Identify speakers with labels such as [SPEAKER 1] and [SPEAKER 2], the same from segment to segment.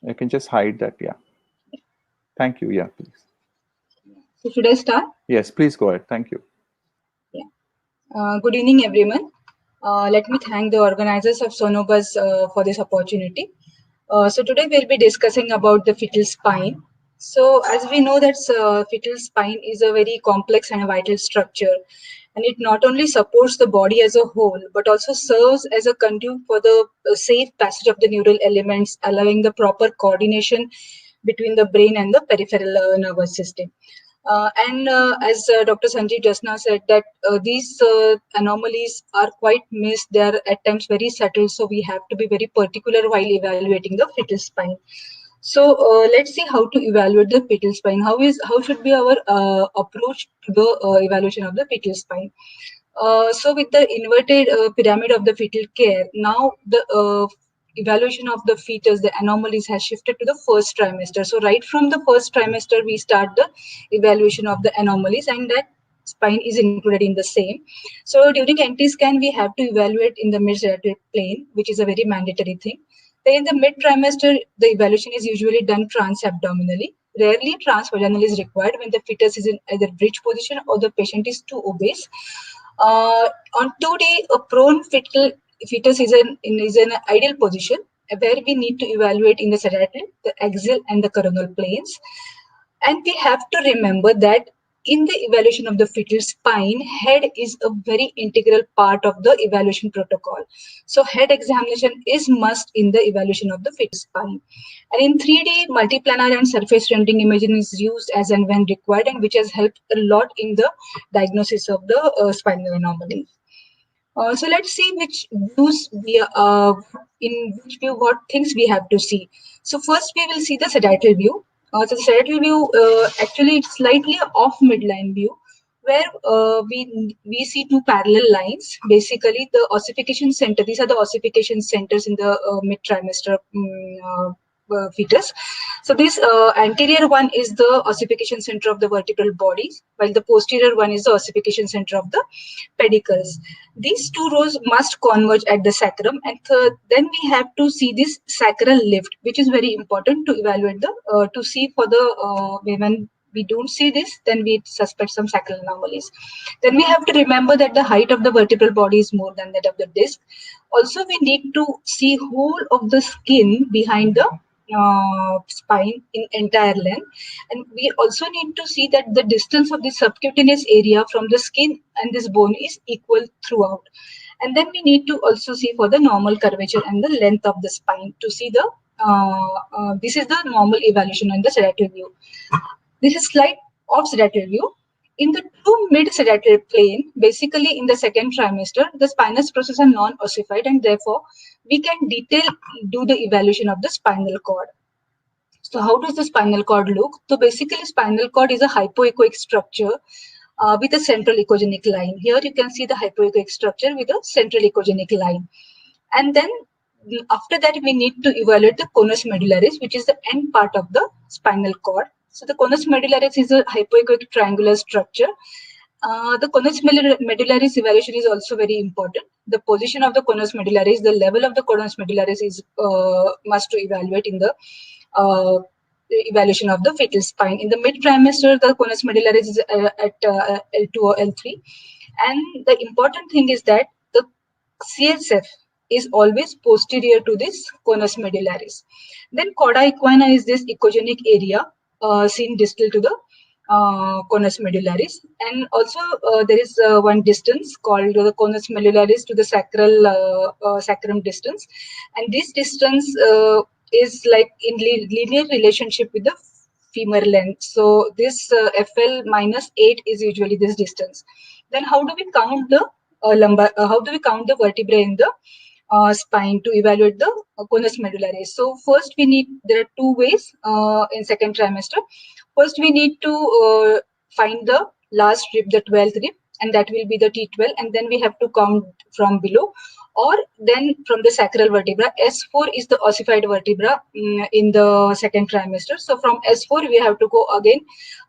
[SPEAKER 1] You can just hide that. Yeah. Thank you. Yeah, please.
[SPEAKER 2] So should I start?
[SPEAKER 1] Yes, please go ahead. Thank you.
[SPEAKER 2] Yeah. Good evening, everyone. Let me thank the organizers of Sonobus for this opportunity. So today we'll be discussing about the fetal spine. So as we know that fetal spine is a very complex and a vital structure, and it not only supports the body as a whole, but also serves as a conduit for the safe passage of the neural elements, allowing the proper coordination between the brain and the peripheral nervous system. And as Dr. Sanjeev just now said, that these anomalies are quite missed. They are at times very subtle, so we have to be very particular while evaluating the fetal spine. So let's see how to evaluate the fetal spine. How should be our approach to the evaluation of the fetal spine? So with the inverted pyramid of the fetal care, now the evaluation of the fetus, the anomalies has shifted to the first trimester. So right from the first trimester, we start the evaluation of the anomalies, and that spine is included in the same. So during NT scan, we have to evaluate in the mid-cerebral plane, which is a very mandatory thing. Then in the mid-trimester, the evaluation is usually done trans-abdominally. Rarely transvaginal is required when the fetus is in either bridge position or the patient is too obese. On 2D, a prone fetus is an ideal position where we need to evaluate in the sagittal, the axial, and the coronal planes. And we have to remember that in the evaluation of the fetal spine, head is a very integral part of the evaluation protocol. So head examination is must in the evaluation of the fetal spine. And in 3D, multiplanar and surface rendering imaging is used as and when required, and which has helped a lot in the diagnosis of the spinal anomaly. So let's see which views in which view what things we have to see. So first we will see the sagittal view. So the sagittal view actually it's slightly off midline view, where we see two parallel lines. Basically, the ossification center. These are the ossification centers in the mid trimester fetus. So this anterior one is the ossification center of the vertebral body, while the posterior one is the ossification center of the pedicles. These two rows must converge at the sacrum, and then we have to see this sacral lift, which is very important to evaluate the to see for the when we don't see this, then we suspect some sacral anomalies. Then we have to remember that the height of the vertebral body is more than that of the disc. Also, we need to see whole of the skin behind the spine in entire length, and we also need to see that the distance of the subcutaneous area from the skin and this bone is equal throughout. And then we need to also see for the normal curvature and the length of the spine to see the this is the normal evaluation on the sagittal view. This is slide of sagittal view. In the two mid-sagittal plane, basically in the second trimester, the spinous process are non-ossified, and therefore we can do the evaluation of the spinal cord. So how does the spinal cord look? So basically spinal cord is a hypoechoic structure with a central echogenic line. Here you can see the hypoechoic structure with a central echogenic line. And then after that, we need to evaluate the conus medullaris, which is the end part of the spinal cord. So the conus medullaris is a hypoechoic triangular structure. The conus medullaris evaluation is also very important. The position of the conus medullaris, the level of the conus medullaris is must to evaluate in the evaluation of the fetal spine. In the mid trimester, the conus medullaris is at L2 or L3. And the important thing is that the CSF is always posterior to this conus medullaris. Then cauda equina is this echogenic area seen distal to the conus medullaris, and also there is one distance called the conus medullaris to the sacrum distance, and this distance is like in linear relationship with the femur length. So this FL minus 8 is usually this distance. Then how do we count the lumbar? How do we count the vertebrae in the spine to evaluate the conus medullaris? So first there are two ways in second trimester. First, we need to find the last rib, the 12th rib, and that will be the T12, and then we have to count from below, or then from the sacral vertebra. S4 is the ossified vertebra in the second trimester. So from S4, we have to go again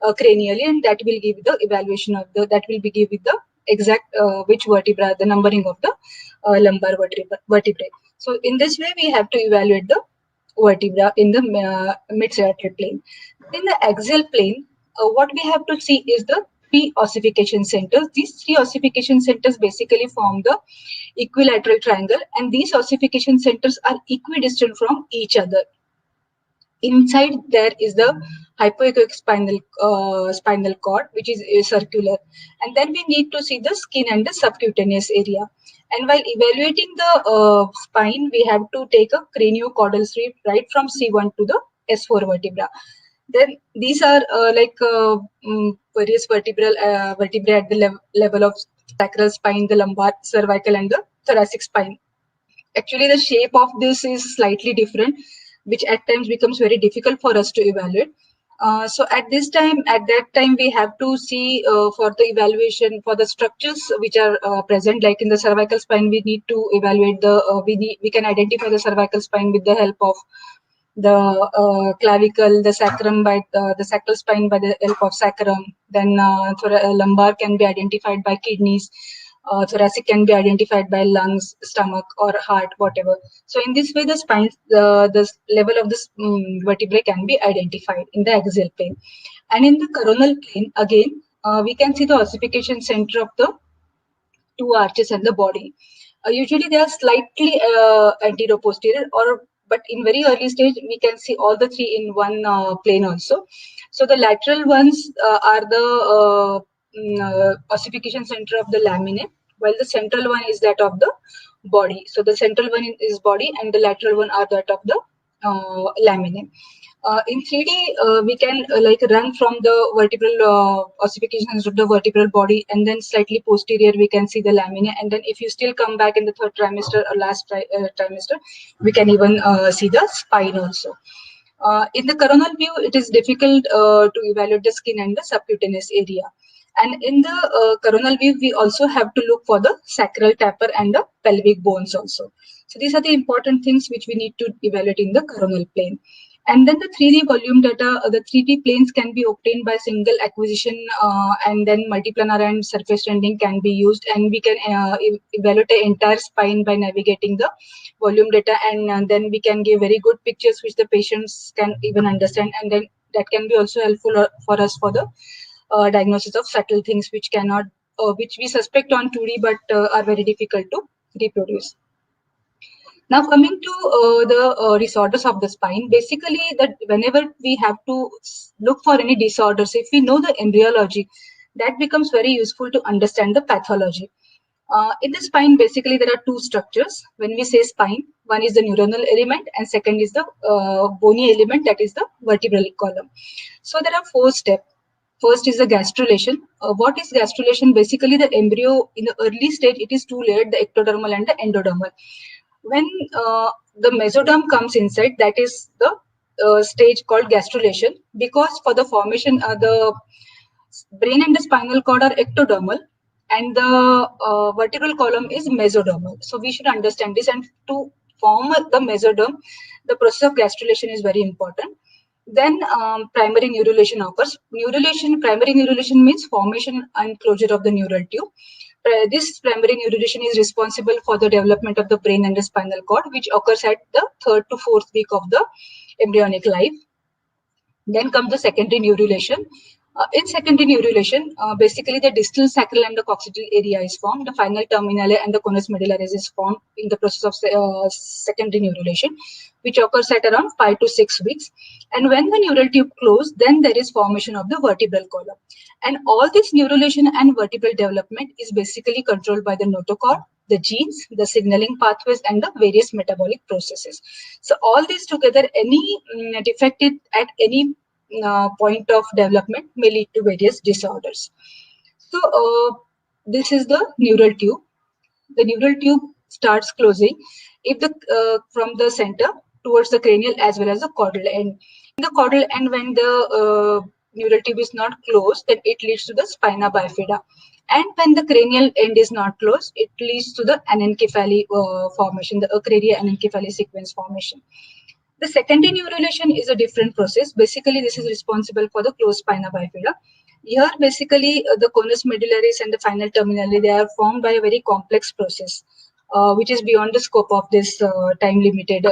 [SPEAKER 2] cranially, and that will give the evaluation of that will be give with the exact which vertebra, the numbering of the lumbar vertebrae. So in this way, we have to evaluate the vertebra in the mid-serratal plane. In the axial plane, what we have to see is the three ossification centers. These three ossification centers basically form the equilateral triangle, and these ossification centers are equidistant from each other. Inside there is the hypoechoic spinal cord, which is circular, and then we need to see the skin and the subcutaneous area. And while evaluating the spine, we have to take a craniocaudal sweep right from C1 to the S4 vertebra. Then these are various vertebrae at the level of sacral spine, the lumbar, cervical, and the thoracic spine. Actually, the shape of this is slightly different, which at times becomes very difficult for us to evaluate. So at that time, we have to see for the evaluation for the structures which are present, like in the cervical spine, we need to evaluate we can identify the cervical spine with the help of the clavicle, the sacrum by the sacral spine by the help of sacrum. Then lumbar can be identified by kidneys. Thoracic can be identified by lungs, stomach, or heart, whatever. So in this way, the level of this vertebrae can be identified in the axial plane. And in the coronal plane, again, we can see the ossification center of the two arches and the body. Usually they are slightly anterior posterior, or but in very early stage we can see all the three in one plane also. So the lateral ones are the ossification center of the laminae, while the central one is that of the body. So the central one is body, and the lateral one are that of the laminae. In 3D, we can run from the vertebral ossifications of the vertebral body, and then slightly posterior we can see the lamina. And then if you still come back in the third trimester or last trimester, we can even see the spine also. In the coronal view, it is difficult to evaluate the skin and the subcutaneous area. And in the coronal view, we also have to look for the sacral taper and the pelvic bones also. So these are the important things which we need to evaluate in the coronal plane. And then the 3D volume data, the 3D planes can be obtained by single acquisition, and then multiplanar and surface rendering can be used, and we can evaluate the entire spine by navigating the volume data, and then we can give very good pictures which the patients can even understand, and then that can be also helpful for us for the diagnosis of subtle things which we suspect on 2D but are very difficult to reproduce. Now coming to the disorders of the spine, basically that whenever we have to look for any disorders, if we know the embryology, that becomes very useful to understand the pathology. In the spine, basically there are two structures. When we say spine, one is the neuronal element and second is the bony element, that is the vertebral column. So there are 4 steps. First is the gastrulation. What is gastrulation? Basically the embryo in the early stage, it is 2 layered, the ectodermal and the endodermal. When the mesoderm comes inside, that is the stage called gastrulation, because for the formation, the brain and the spinal cord are ectodermal and the vertebral column is mesodermal. So we should understand this, and to form the mesoderm, the process of gastrulation is very important. Then primary neurulation occurs. Primary neurulation means formation and closure of the neural tube. This primary neurulation is responsible for the development of the brain and the spinal cord, which occurs at the 3rd to 4th week of the embryonic life. Then comes the secondary neurulation. In secondary neurulation, basically the distal sacral and the coccygeal area is formed. The final terminale and the conus medullaris is formed in the process of secondary neurulation, which occurs at around 5 to 6 weeks. And when the neural tube closes, then there is formation of the vertebral column. And all this neurulation and vertebral development is basically controlled by the notochord, the genes, the signaling pathways, and the various metabolic processes. So all these together, any defect at any point of development may lead to various disorders. So this is the neural tube. The neural tube starts closing if from the center towards the cranial as well as the caudal end. In the caudal end, when the neural tube is not closed, then it leads to the spina bifida. And when the cranial end is not closed, it leads to the anencephaly formation, the acraria anencephaly sequence formation. The secondary neurulation is a different process. Basically, this is responsible for the closed spina bifida. Here, basically, the conus medullaris and the final terminale, they are formed by a very complex process. which is beyond the scope of this time limited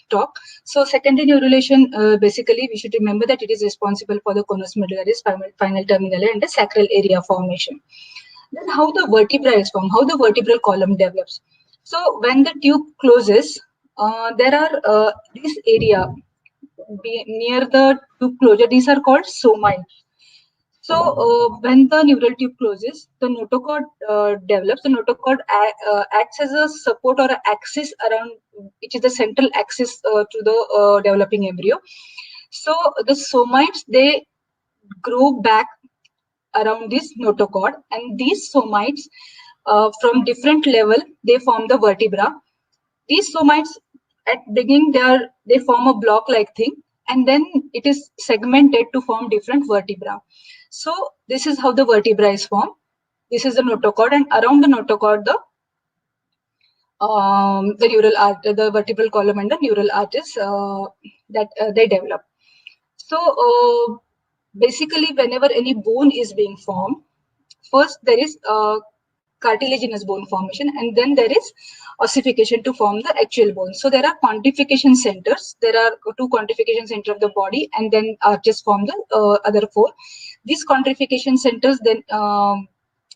[SPEAKER 2] talk. So secondary neurulation, basically we should remember that it is responsible for the conus medullaris, final terminale, and the sacral area formation. Then how the vertebra is formed, how the vertebral column develops. So when the tube closes, there are this area near the tube closure, these are called somites. So when the neural tube closes, the notochord develops. The notochord acts as a support or an axis around, which is the central axis to the developing embryo. So the somites, they grow back around this notochord, and these somites from different level, they form the vertebra. These somites at beginning, they form a block like thing, and then it is segmented to form different vertebra. So this is how the vertebra is formed. This is the notochord, and around the notochord, the neural arch, the vertebral column and the neural arches that they develop. So basically, whenever any bone is being formed, first there is cartilaginous bone formation, and then there is ossification to form the actual bone. So there are quantification centers. There are two quantification centers of the body, and then arches form the other four. These quantification centers then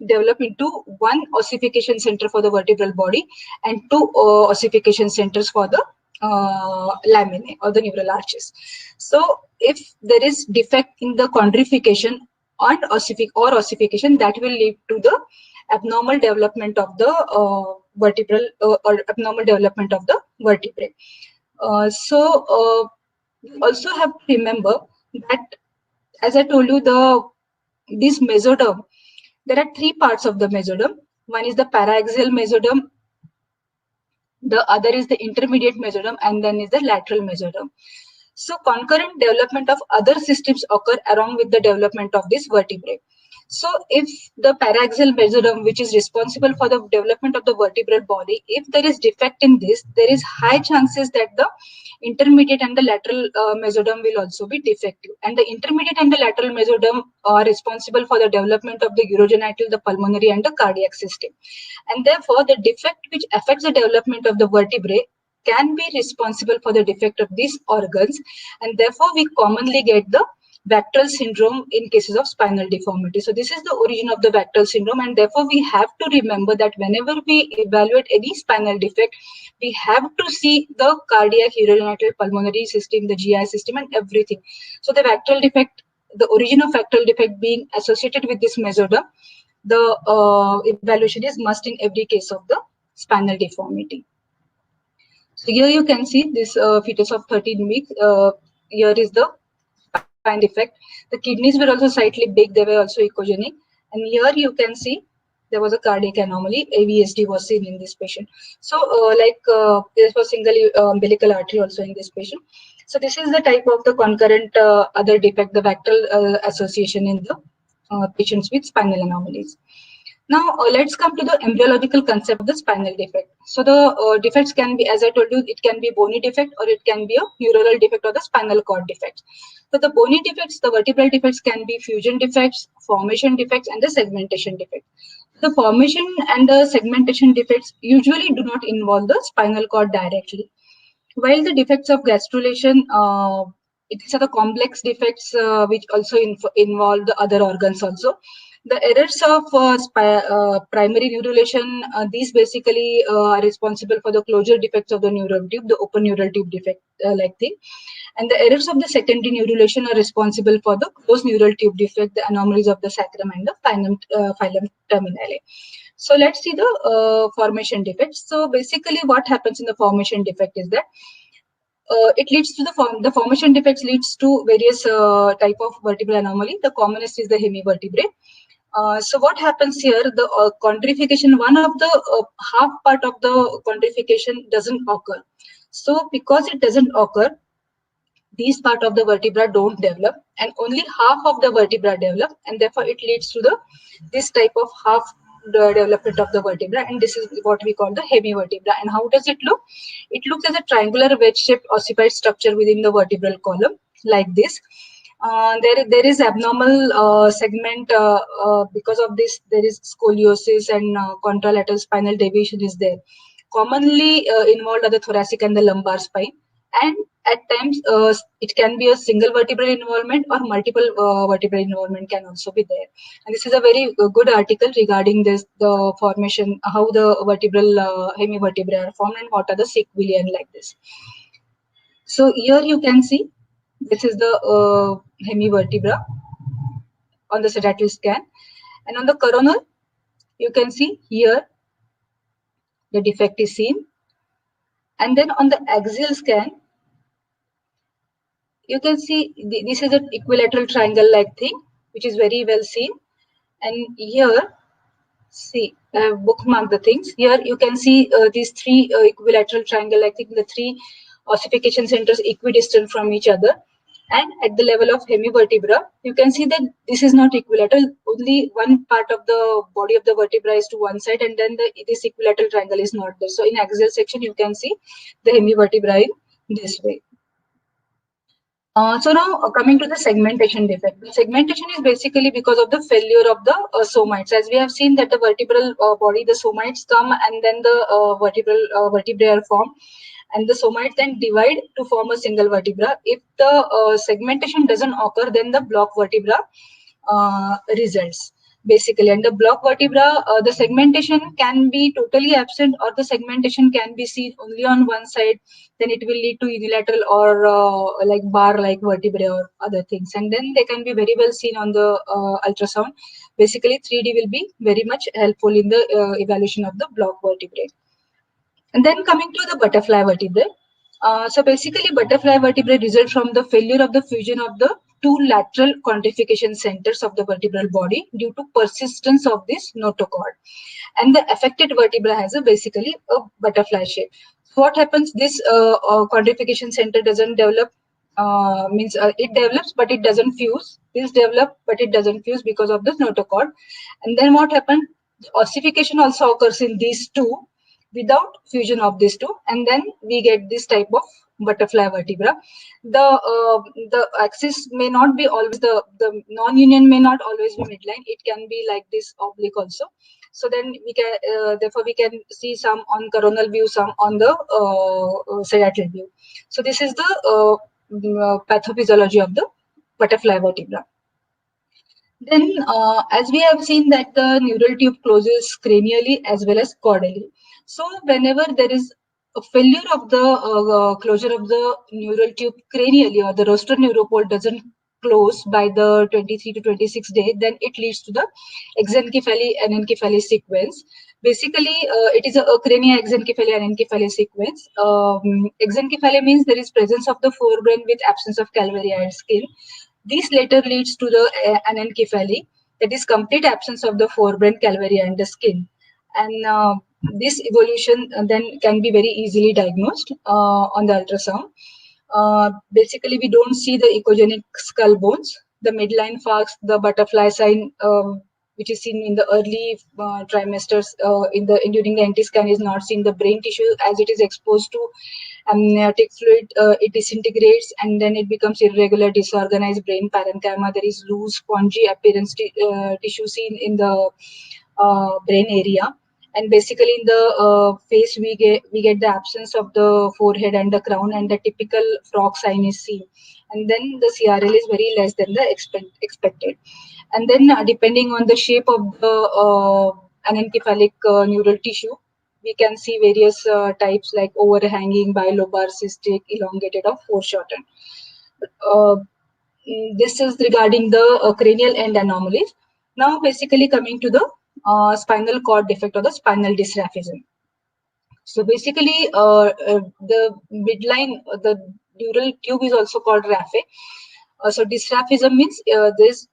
[SPEAKER 2] develop into one ossification center for the vertebral body and two ossification centers for the laminae or the neural arches. So if there is defect in the quantification and ossification, that will lead to the abnormal development of the vertebral or abnormal development of the vertebrae. We also have to remember that, as I told you, this mesoderm, there are three parts of the mesoderm. One is the paraxial mesoderm, the other is the intermediate mesoderm, and then is the lateral mesoderm. So concurrent development of other systems occur along with the development of this vertebrae. So if the paraxial mesoderm, which is responsible for the development of the vertebral body, if there is defect in this, there is high chances that the intermediate and the lateral mesoderm will also be defective. And the intermediate and the lateral mesoderm are responsible for the development of the urogenital, the pulmonary, and the cardiac system. And therefore, the defect which affects the development of the vertebrae can be responsible for the defect of these organs, and therefore we commonly get the Bacterial syndrome in cases of spinal deformity. So this is the origin of the Bacterial syndrome, and therefore we have to remember that whenever we evaluate any spinal defect, we have to see the cardiac, urogenital, pulmonary system, the GI system, and everything. So the Bacterial defect, the origin of Bacterial defect being associated with this mesoderm, the evaluation is must in every case of the spinal deformity. So here you can see this fetus of 13 weeks. Here is the spine defect. The kidneys were also slightly big. They were also echogenic. And here you can see there was a cardiac anomaly. AVSD was seen in this patient. So there was single umbilical artery also in this patient. So this is the type of the concurrent other defect, the Bacterial association in the patients with spinal anomalies. Now, let's come to the embryological concept of the spinal defect. So the defects can be, as I told you, it can be bony defect or it can be a neuronal defect or the spinal cord defect. So the bony defects, the vertebral defects can be fusion defects, formation defects, and the segmentation defects. The formation and the segmentation defects usually do not involve the spinal cord directly. While the defects of gastrulation, these are the complex defects which also involve the other organs also. The errors of primary neurulation, these basically are responsible for the closure defects of the neural tube, the open neural tube defect like thing. And the errors of the secondary neurulation are responsible for the closed neural tube defect, the anomalies of the sacrum and the phylum terminale. So let's see the formation defects. So basically what happens in the formation defect is that it leads to the formation defects leads to various type of vertebral anomaly. The commonest is the hemivertebrae. So what happens here, the quantification, one of the half part of the quantification doesn't occur. So because it doesn't occur, these part of the vertebra don't develop, and only half of the vertebra develop, and therefore it leads to this type of half the development of the vertebra, and this is what we call the hemivertebra. And how does it look? It looks as a triangular wedge-shaped ossified structure within the vertebral column like this. There is abnormal segment because of this. There is scoliosis and contralateral spinal deviation is there. Commonly involved are the thoracic and the lumbar spine, and at times it can be a single vertebral involvement or multiple vertebral involvement can also be there. And this is a very good article regarding this, the formation, how the vertebral hemivertebrae are formed and what are the sequelae and like this. So here you can see this is the hemivertebra on the sedentary scan, and on the coronal you can see here the defect is seen, and then on the axial scan you can see this is an equilateral triangle like thing which is very well seen. And here, see, bookmark the things. Here you can see these three equilateral triangle like thing, the three ossification centers equidistant from each other. And at the level of hemivertebra, you can see that this is not equilateral. Only one part of the body of the vertebra is to one side, and then this equilateral triangle is not there. So in axial section, you can see the hemivertebra in this way. So now coming to the segmentation defect. The segmentation is basically because of the failure of the somites. As we have seen that the vertebral body, the somites come and then the vertebrae are formed, and the somites then divide to form a single vertebra. If the segmentation doesn't occur, then the block vertebra results basically. And the block vertebra, the segmentation can be totally absent, or the segmentation can be seen only on one side. Then it will lead to unilateral or like bar like vertebrae or other things, and then they can be very well seen on the ultrasound. Basically 3D will be very much helpful in the evaluation of the block vertebrae. And then coming to the butterfly vertebrae. So basically butterfly vertebrae result from the failure of the fusion of the two lateral quantification centers of the vertebral body due to persistence of this notochord. And the affected vertebra has a basically a butterfly shape. So what happens, this quantification center doesn't develop, means it develops but it doesn't fuse. This develop but it doesn't fuse because of this notochord. And then what happened, ossification also occurs in these two without fusion of these two, and then we get this type of butterfly vertebra. The axis may not be always, the non-union may not always be midline. It can be like this oblique also. So then we can therefore we can see some on coronal view, some on the sagittal view. So this is the pathophysiology of the butterfly vertebra. Then, as we have seen that the neural tube closes cranially as well as caudally. So, whenever there is a failure of the closure of the neural tube cranially, or the rostral neuropole doesn't close by the 23 to 26 day, then it leads to the exencephaly and anencephaly sequence. Basically, it is a crania-exencephaly and anencephaly sequence. Exencephaly means there is presence of the forebrain with absence of calvaria and skin. This later leads to the anencephaly, that is complete absence of the forebrain, calvaria, and the skin. And this evolution then can be very easily diagnosed on the ultrasound. Basically, we don't see the echogenic skull bones, the midline falx, the butterfly sign, which is seen in the early trimesters. During the NT scan is not seen. The brain tissue, as it is exposed to amniotic fluid, it disintegrates and then it becomes irregular, disorganized brain parenchyma. There is loose, spongy appearance tissue seen in the brain area. And basically in the face we get the absence of the forehead and the crown, and the typical frog sign is seen. And then the CRL is very less than the expected. And then depending on the shape of the anencephalic neural tissue, we can see various types like overhanging, bilobar, cystic, elongated, or foreshortened. Uh, this is regarding the cranial end anomalies. Now, basically coming to the spinal cord defect or the spinal dysraphism. So basically, the midline, the neural tube is also called raphe. So dysraphism means this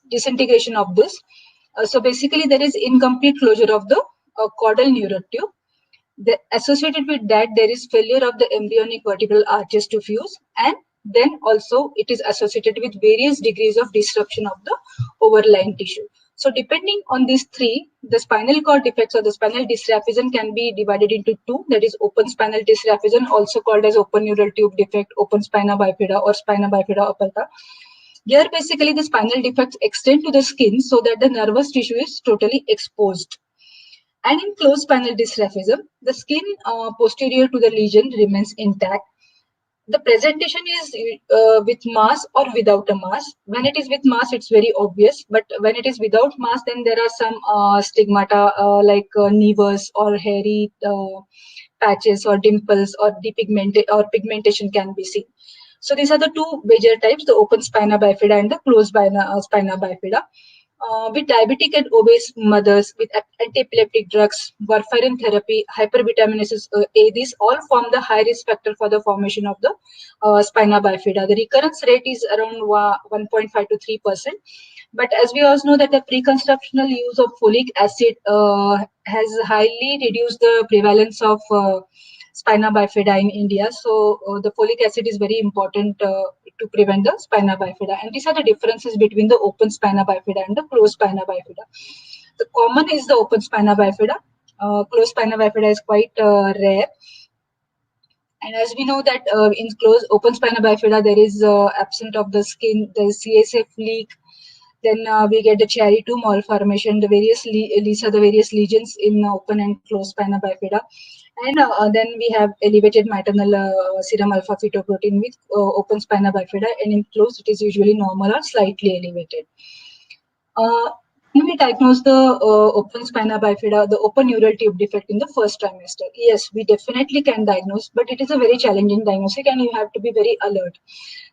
[SPEAKER 2] disintegration of this. So basically, there is incomplete closure of the caudal neural tube. Associated with that, there is failure of the embryonic vertebral arches to fuse, and then also it is associated with various degrees of disruption of the overlying tissue. So depending on these three, the spinal cord defects or the spinal dysraphism can be divided into two. That is open spinal dysraphism, also called as open neural tube defect, open spina bifida, or spina bifida aperta. Here, basically, the spinal defects extend to the skin so that the nervous tissue is totally exposed. And in closed spinal dysraphism, the skin posterior to the lesion remains intact. The presentation is with mass or without a mass. When it is with mass, it's very obvious, but when it is without mass, then there are some stigmata like nevus or hairy patches or dimples or pigmentation can be seen. So these are the two major types: the open spina bifida and the closed spina bifida. With diabetic and obese mothers, with anti-epileptic drugs, warfarin therapy, hypervitaminosis A, these all form the high risk factor for the formation of the spina bifida. The recurrence rate is around 1.5 to 3%. But as we also know that the pre-conceptional use of folic acid has highly reduced the prevalence of spina bifida in India. So the folic acid is very important to prevent the spina bifida. And these are the differences between the open spina bifida and the closed spina bifida. The common is the open spina bifida. Closed spina bifida is quite rare. And as we know that in closed open spina bifida, there is absent of the skin, there is CSF leak. Then we get the cherry 2 malformation, the these are the various lesions in open and closed spina bifida. And then we have elevated maternal serum alpha fetoprotein with open spina bifida, and in closed it is usually normal or slightly elevated. When we diagnose the open spina bifida, the open neural tube defect in the first trimester, yes, we definitely can diagnose, but it is a very challenging diagnostic and you have to be very alert.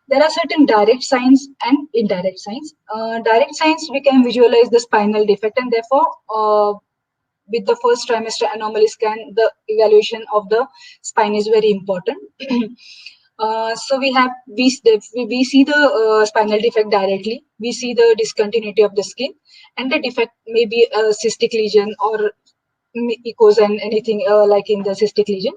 [SPEAKER 2] There are certain direct signs and indirect signs. Direct signs, we can visualize the spinal defect, and therefore, with the first trimester anomaly scan, the evaluation of the spine is very important. So we see the spinal defect directly. We see the discontinuity of the skin, and the defect may be a cystic lesion or echos and anything like in the cystic lesion.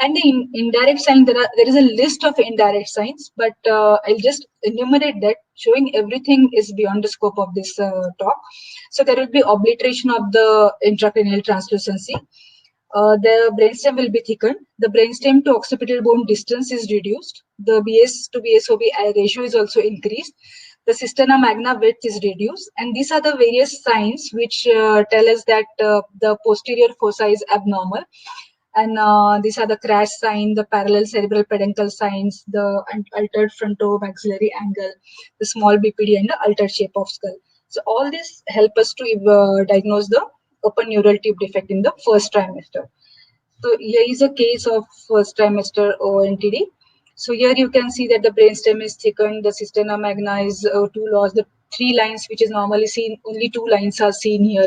[SPEAKER 2] And the indirect sign, there is a list of indirect signs, but I'll just enumerate that, showing everything is beyond the scope of this talk. So there will be obliteration of the intracranial translucency. The brainstem will be thickened. The brainstem to occipital bone distance is reduced. The BS to BSOB ratio is also increased. The cisterna magna width is reduced. And these are the various signs which tell us that the posterior fossa is abnormal. And these are the crash sign, the parallel cerebral peduncle signs, the altered frontomaxillary angle, the small BPD, and the altered shape of skull. So all this help us to diagnose the open neural tube defect in the first trimester. So here is a case of first trimester ONTD. So here you can see that the brainstem is thickened, the cisterna magna is too lost, the 3 lines which is normally seen, only 2 lines are seen here.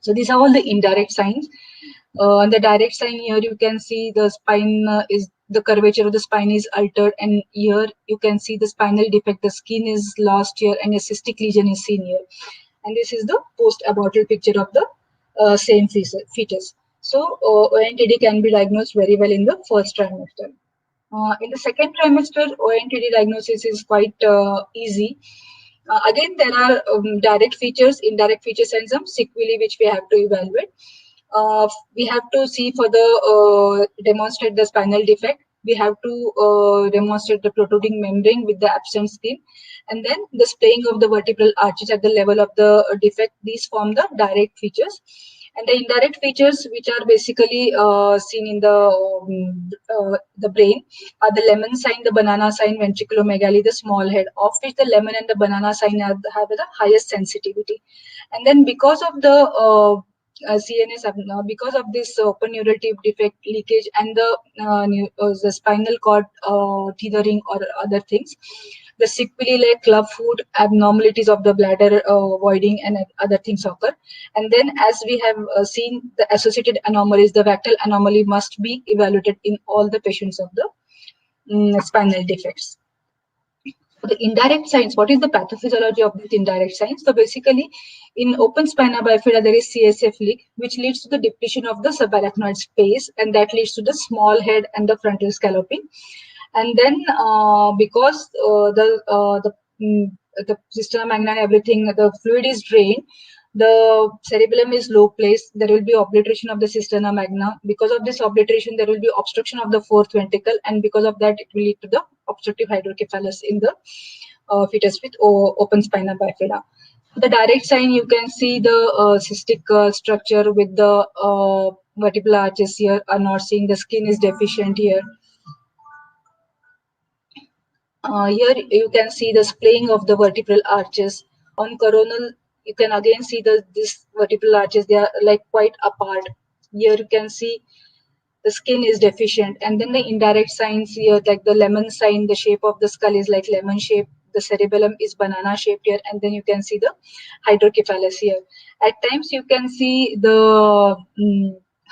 [SPEAKER 2] So these are all the indirect signs. On the direct sign here, you can see the spine is the curvature of the spine is altered, and here you can see the spinal defect. The skin is lost here, and a cystic lesion is seen here. And this is the post-abortal picture of the same fetus. So ONTD can be diagnosed very well in the first trimester. In the second trimester, ONTD diagnosis is quite easy. Again, there are direct features, indirect features, and some sequelae which we have to evaluate. We have to see for the demonstrate the spinal defect. We have to demonstrate the protruding membrane with the absent skin, and then the splaying of the vertebral arches at the level of the defect. These form the direct features. And the indirect features, which are basically seen in the brain, are the lemon sign, the banana sign, ventriculomegaly, the small head, of which the lemon and the banana sign have the highest sensitivity. And then because of the CNS, because of this open neural tube defect leakage and the spinal cord tethering or other things, the sequelae like club foot, abnormalities of the bladder voiding, and other things occur. And then, as we have seen, the associated anomalies, the Vactal anomaly must be evaluated in all the patients of the spinal defects. The indirect signs, what is the pathophysiology of these indirect signs? So basically, in open spina bifida, there is CSF leak, which leads to the depletion of the subarachnoid space, and that leads to the small head and the frontal scalloping. And then because the cisterna magna and everything, the fluid is drained, the cerebellum is low placed, there will be obliteration of the cisterna magna. Because of this obliteration, there will be obstruction of the fourth ventricle, and because of that, it will lead to the obstructive hydrocephalus in the fetus with open spina bifida. The direct sign, you can see the cystic structure with the vertebral arches here are not seeing. The skin is deficient here. Here you can see the splaying of the vertebral arches. On coronal, you can again see this vertebral arches. They are like quite apart. Here you can see the skin is deficient, and then the indirect signs here, like the lemon sign, the shape of the skull is like lemon shape, the cerebellum is banana shaped here, and then you can see the hydrocephalus here. At times you can see the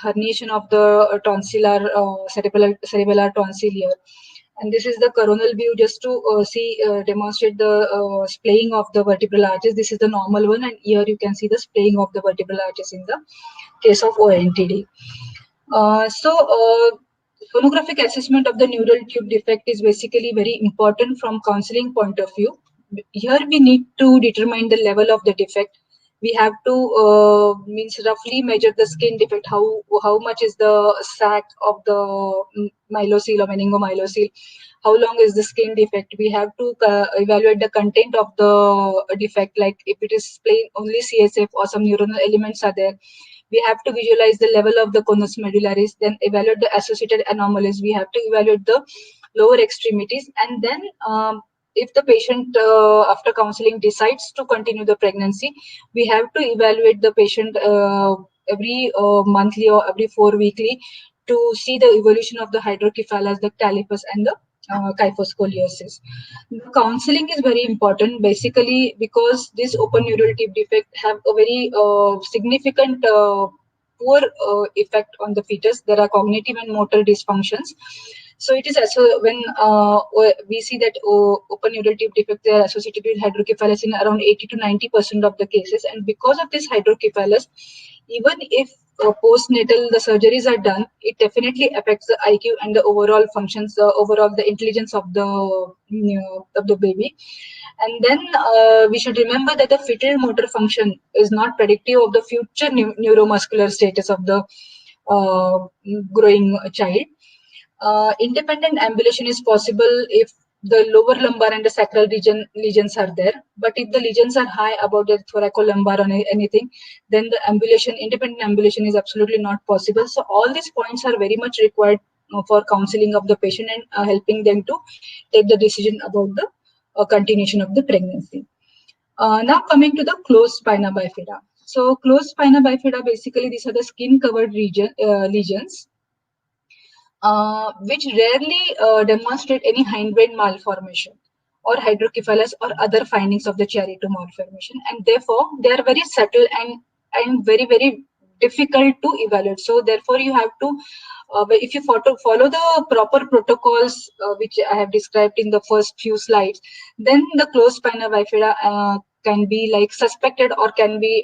[SPEAKER 2] herniation of the tonsillar cerebellar tonsil here, and this is the coronal view just to demonstrate the splaying of the vertebral arches. This is the normal one, and here you can see the splaying of the vertebral arches in the case of ONTD. Phonographic assessment of the neural tube defect is basically very important from counseling point of view. Here we need to determine the level of the defect. We have to means roughly measure the skin defect, how much is the sac of the myelocele or meningomyelocele, how long is the skin defect. We have to evaluate the content of the defect, like if it is plain only CSF or some neuronal elements are there. We have to visualize the level of the conus medullaris, then evaluate the associated anomalies. We have to evaluate the lower extremities, and then if the patient after counseling decides to continue the pregnancy, we have to evaluate the patient every monthly or every 4 weekly to see the evolution of the hydrocephalus, the talipus, and the kyphoscoliosis. The counseling is very important basically because this open neural tube defect have a very significant poor effect on the fetus. There are cognitive and motor dysfunctions. So it is also when we see that open neural tube defect, they are associated with hydrocephalus in around 80 to 90% of the cases. And because of this hydrocephalus, even if postnatal the surgeries are done, it definitely affects the IQ and the overall functions, overall the intelligence of the baby. And then we should remember that the fetal motor function is not predictive of the future neuromuscular status of the growing child. Independent ambulation is possible if the lower lumbar and the sacral region lesions are there. But if the lesions are high about the thoracolumbar or anything, then the ambulation, independent ambulation is absolutely not possible. So all these points are very much required for counseling of the patient and helping them to take the decision about the continuation of the pregnancy. Now coming to the closed spina bifida. So closed spina bifida, basically these are the skin covered lesions which rarely demonstrate any hindbrain malformation or hydrocephalus or other findings of the Chiari-2 malformation, and therefore they are very subtle and very, very difficult to evaluate. So therefore you have to, if you follow the proper protocols which I have described in the first few slides, then the closed spina bifida can be like suspected or can be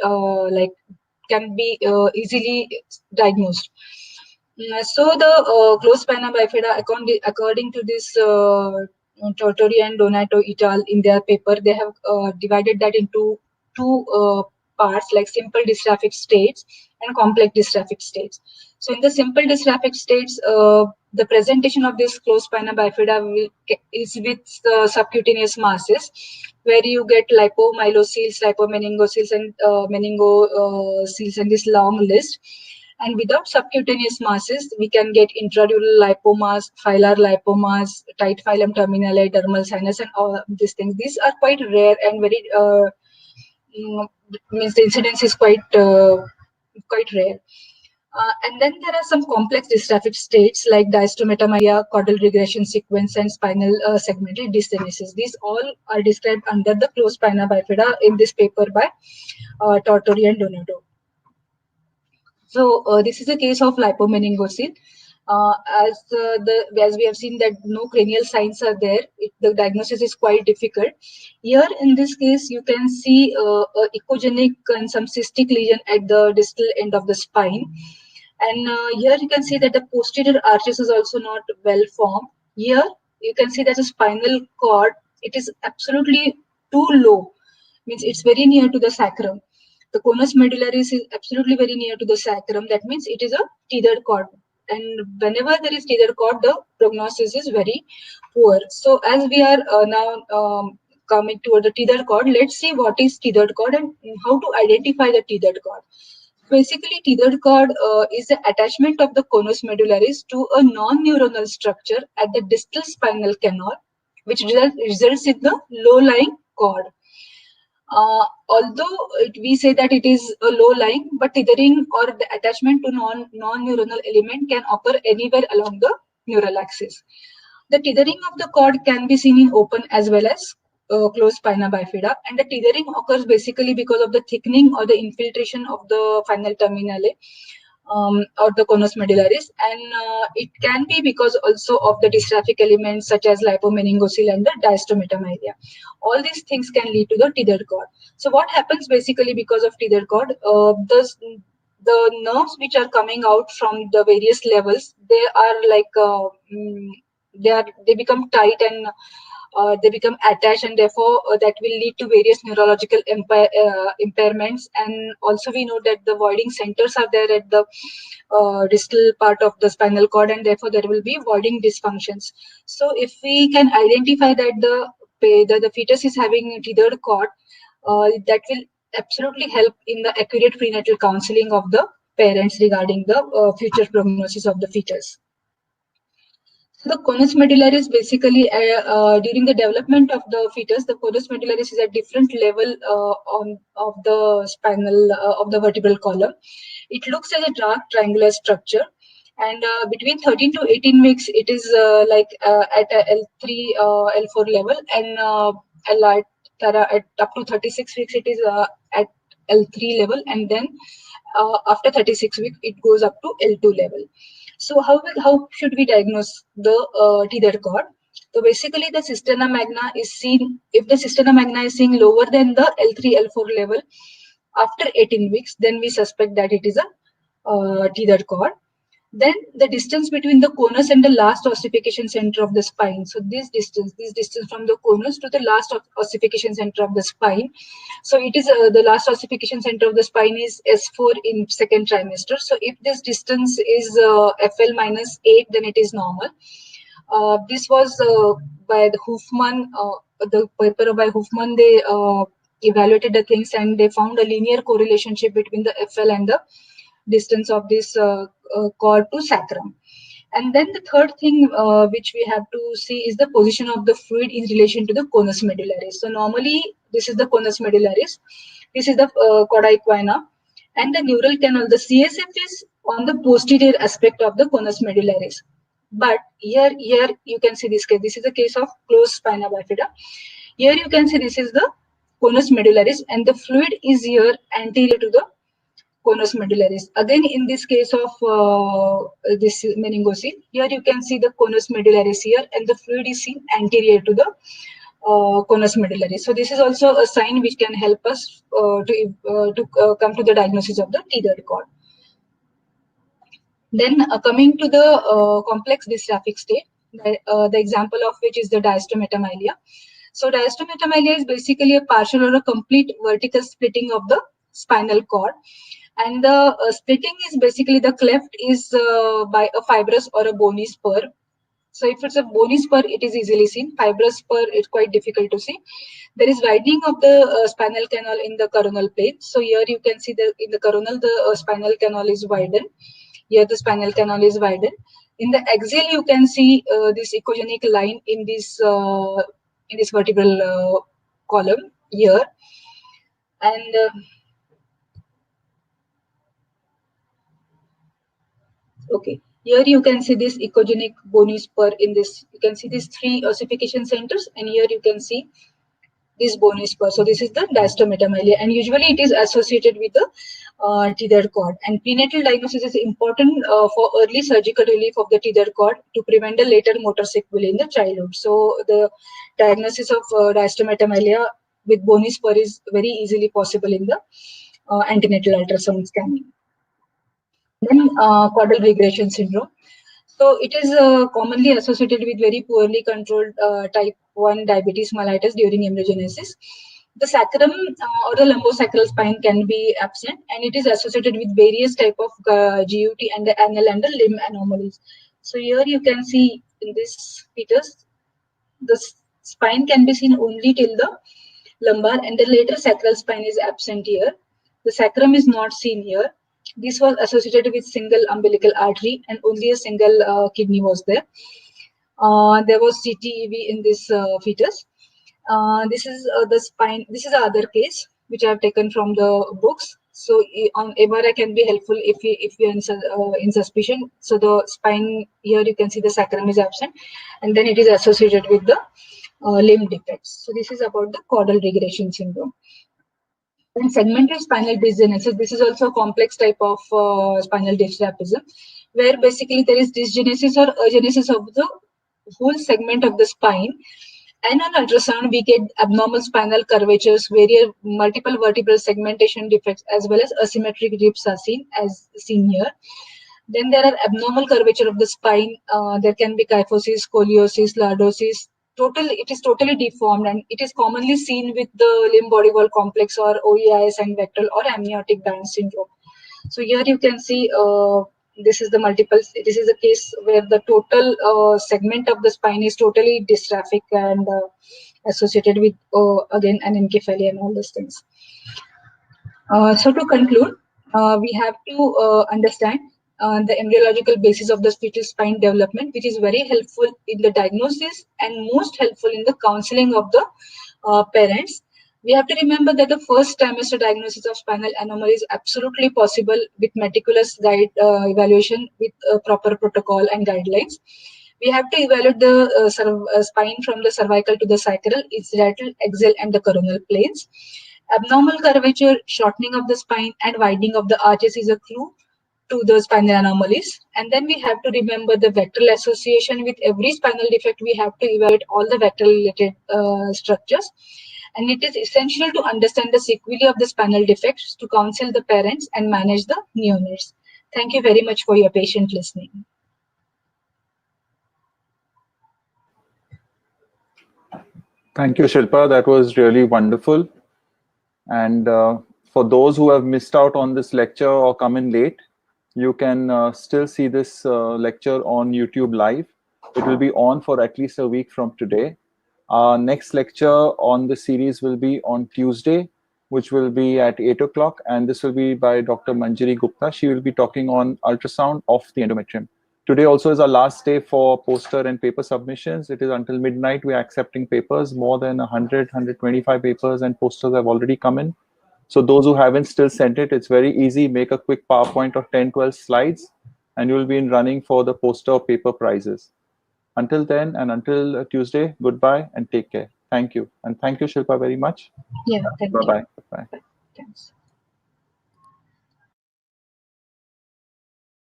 [SPEAKER 2] easily diagnosed. So the closed spina bifida, according to this Tortori and Donato et al. In their paper, they have divided that into two parts, like simple dystrophic states and complex dystrophic states. So in the simple dystrophic states, the presentation of this closed spina bifida is with subcutaneous masses, where you get lipomyloceles, lipomeningoceles, and meningoceles, and this long list. And without subcutaneous masses, we can get intradural lipomas, filar lipomas, tight phylum terminale, dermal sinus, and all these things. These are quite rare and very means the incidence is quite rare. And then there are some complex dystrophic states like diastometamia, caudal regression sequence, and spinal segmental dysgenesis. These all are described under the closed spina bifida in this paper by Tortori and Donato. So this is a case of lipomeningocele. As we have seen that no cranial signs are there, the diagnosis is quite difficult. Here in this case, you can see a echogenic and some cystic lesion at the distal end of the spine. And here you can see that the posterior arches is also not well formed. Here you can see that the spinal cord, it is absolutely too low, means it's very near to the sacrum. The conus medullaris is absolutely very near to the sacrum. That means it is a tethered cord. And whenever there is tethered cord, the prognosis is very poor. So as we are now coming toward the tethered cord, let's see what is tethered cord and how to identify the tethered cord. Basically, tethered cord is the attachment of the conus medullaris to a non-neuronal structure at the distal spinal canal, which results in the low-lying cord. Although we say that it is a low lying, but tethering or the attachment to non-neuronal element can occur anywhere along the neural axis. The tethering of the cord can be seen in open as well as closed spina bifida, and the tethering occurs basically because of the thickening or the infiltration of the final terminale or the conus medullaris, and it can be because also of the dystrophic elements such as lipomeningocele and the diastometamylia. All these things can lead to the tethered cord. So what happens basically because of tethered cord? The nerves which are coming out from the various levels, they are like they become tight and they become attached, and therefore that will lead to various neurological impairments. And also we know that the voiding centers are there at the distal part of the spinal cord, and therefore there will be voiding dysfunctions. So if we can identify that the fetus is having a tethered cord, that will absolutely help in the accurate prenatal counseling of the parents regarding the future prognosis of the fetus. So the conus medullaris basically during the development of the fetus, the conus medullaris is at different level of the spinal of the vertebral column. It looks as a dark triangular structure, and between 13 to 18 weeks, it is at a L3, L4 level, and at up to 36 weeks, it is at L3 level, and then after 36 weeks, it goes up to L2 level. So how should we diagnose the tethered cord? So basically, the cisterna magna is seen, if the cisterna magna is seen lower than the L3, L4 level after 18 weeks, then we suspect that it is a tethered cord. Then the distance between the conus and the last ossification center of the spine. So this distance from the conus to the last ossification center of the spine. So it is the last ossification center of the spine is S4 in second trimester. So if this distance is FL minus 8, then it is normal. This was by the Hofmann, the paper by Hofmann, they evaluated the things and they found a linear correlation between the FL and the distance of this cord to sacrum. And then the third thing which we have to see is the position of the fluid in relation to the conus medullaris. So normally this is the conus medullaris, this is the cauda equina, and the neural canal, the CSF is on the posterior aspect of the conus medullaris. But here you can see this case. This is a case of closed spina bifida. Here you can see this is the conus medullaris, and the fluid is here anterior to the conus medullaris. Again, in this case of this meningocele, here you can see the conus medullaris here, and the fluid is seen anterior to the conus medullaris. So this is also a sign which can help us to come to the diagnosis of the tethered cord. Then coming to the complex dystrophic state, the example of which is the diastometamylia. So diastometamylia is basically a partial or a complete vertical splitting of the spinal cord. And the splitting is basically the cleft is by a fibrous or a bony spur. So if it's a bony spur, it is easily seen. Fibrous spur is quite difficult to see. There is widening of the spinal canal in the coronal plane. So here you can see that in the coronal, the spinal canal is widened. Here the spinal canal is widened. In the axial, you can see this echogenic line in this vertebral column here. And okay, here you can see this echogenic bony spur in this. You can see these three ossification centers, and here you can see this bony spur. So this is the diastometamylia, and usually it is associated with the tethered cord. And prenatal diagnosis is important for early surgical relief of the tethered cord to prevent the later motor sequelae in the childhood. So the diagnosis of diastometamylia with bony spur is very easily possible in the antenatal ultrasound scanning. Then caudal regression syndrome. So it is commonly associated with very poorly controlled type 1 diabetes mellitus during embryogenesis. The sacrum or the lumbosacral spine can be absent, and it is associated with various type of GUT and the anal and the limb anomalies. So here you can see in this fetus, the spine can be seen only till the lumbar, and the later sacral spine is absent here. The sacrum is not seen here. This was associated with single umbilical artery, and only a single kidney was there. There was CTEV in this fetus. This is the spine. This is the other case which I have taken from the books. So on MRI can be helpful if we are in suspicion. So the spine here you can see the sacrum is absent, and then it is associated with the limb defects. So this is about the caudal regression syndrome. And segmental spinal dysgenesis. This is also a complex type of spinal dysraphism, where basically there is dysgenesis or agenesis of the whole segment of the spine. And on ultrasound, we get abnormal spinal curvatures, multiple vertebral segmentation defects, as well as asymmetric ribs are seen, as seen here. Then there are abnormal curvature of the spine. There can be kyphosis, scoliosis, lordosis. It is totally deformed, and it is commonly seen with the limb body wall complex or OEIS and vectoral or amniotic band syndrome. So here you can see this is the multiple. This is a case where the total segment of the spine is totally dystrophic and associated with again anencephaly and all these things. So to conclude, we have to understand the embryological basis of the fetal spine development, which is very helpful in the diagnosis and most helpful in the counseling of the parents. We have to remember that the first trimester diagnosis of spinal anomaly is absolutely possible with meticulous guide evaluation with proper protocol and guidelines. We have to evaluate the spine from the cervical to the sacral, its lateral, axial, and the coronal planes. Abnormal curvature, shortening of the spine, and widening of the arches is a clue to the spinal anomalies. And then we have to remember the vectoral association. With every spinal defect, we have to evaluate all the vectoral related structures. And it is essential to understand the sequelae of the spinal defects to counsel the parents and manage the neonates. Thank you very much for your patient listening.
[SPEAKER 1] Thank you, Shilpa. That was really wonderful. And for those who have missed out on this lecture or come in late, you can still see this lecture on YouTube live. It will be on for at least a week from today. Our next lecture on the series will be on Tuesday, which will be at 8 o'clock. And this will be by Dr. Manjari Gupta. She will be talking on ultrasound of the endometrium. Today also is our last day for poster and paper submissions. It is until midnight. We are accepting papers. More than 100, 125 papers and posters have already come in. So those who haven't still sent it, it's very easy. Make a quick PowerPoint of 10, 12 slides, and you will be in running for the poster or paper prizes. Until then, and until Tuesday, goodbye and take care. Thank you. And thank you, Shilpa, very much.
[SPEAKER 2] Yeah, thank you.
[SPEAKER 1] Bye-bye. Bye.
[SPEAKER 2] Thanks.